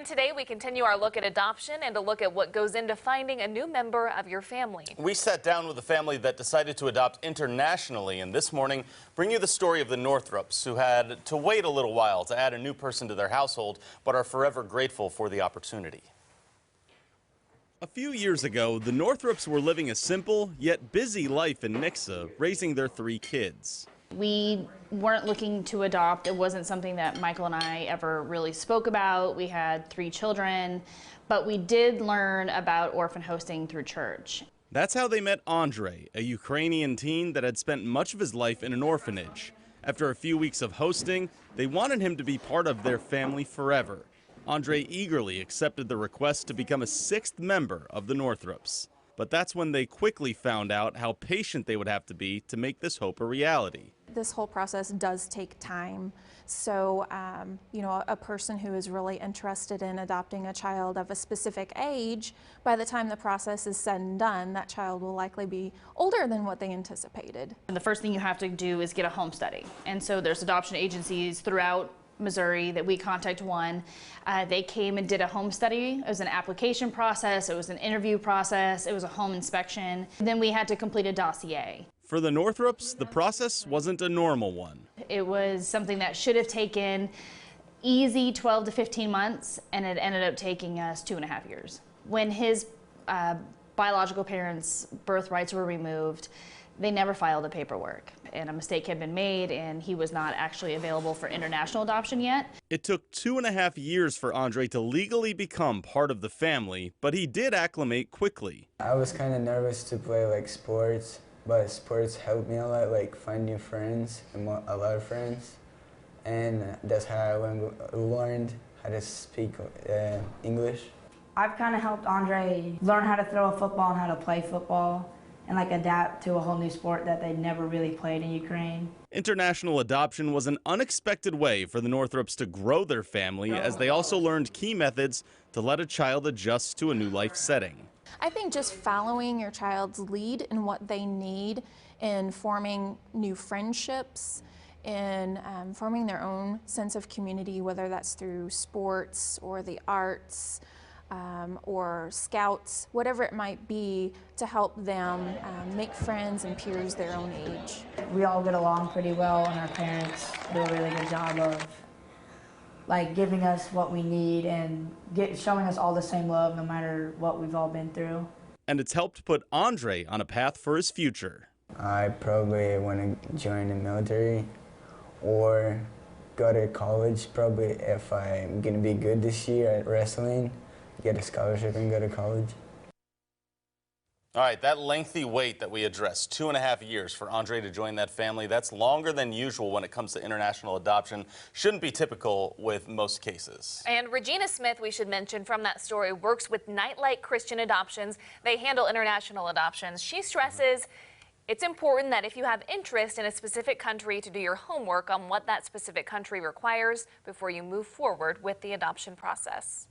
And today we continue our look at adoption and a look at what goes into finding a new member of your family. We sat down with a family that decided to adopt internationally, and this morning bring you the story of the Northrops, who had to wait a little while to add a new person to their household, but are forever grateful for the opportunity. A few years ago, the Northrops were living a simple yet busy life in Nixa, raising their 3 kids. We weren't looking to adopt. It wasn't something that Michael and I ever really spoke about. We had 3 children, but we did learn about orphan hosting through church. That's how they met Andre, a Ukrainian teen that had spent much of his life in an orphanage. After a few weeks of hosting, they wanted him to be part of their family forever. Andre eagerly accepted the request to become a 6th member of the Northrops. But that's when they quickly found out how patient they would have to be to make this hope a reality. This whole process does take time. So, a person who is really interested in adopting a child of a specific age, by the time the process is said and done, that child will likely be older than what they anticipated. And the first thing you have to do is get a home study. And so there's adoption agencies throughout Missouri that we contact one. They came and did a home study. It was an application process, it was an interview process, it was a home inspection. Then we had to complete a dossier. For the Northrops, the process wasn't a normal one. It was something that should have taken easy 12 to 15 months, and it ended up taking us 2.5 years. When his biological parents' birth rights were removed, they never filed the paperwork, and a mistake had been made, and he was not actually available for international adoption yet. It took 2.5 years for Andre to legally become part of the family, but he did acclimate quickly. I was kind of nervous to play sports, but sports helped me a lot, find new friends and a lot of friends, and that's how I learned how to speak English. I've kind of helped Andre learn how to throw a football and how to play football, and adapt to a whole new sport that they'd never really played in Ukraine. International adoption was an unexpected way for the Northrops to grow their family, as they also learned key methods to let a child adjust to a new life setting. I think just following your child's lead and what they need in forming new friendships, in forming their own sense of community, whether that's through sports or the arts, or scouts, whatever it might be, to help them make friends and peers their own age. We all get along pretty well, and our parents do a really good job of giving us what we need and showing us all the same love no matter what we've all been through. And it's helped put Andre on a path for his future. I probably want to join the military or go to college, probably if I'm going to be good this year at wrestling. Get a scholarship and go to college. All right, that lengthy wait that we addressed, 2.5 years for Andre to join that family, that's longer than usual when it comes to international adoption. Shouldn't be typical with most cases. And Regina Smith, we should mention from that story, works with Nightlight Christian Adoptions. They handle international adoptions. She stresses it's important that if you have interest in a specific country, to do your homework on what that specific country requires before you move forward with the adoption process.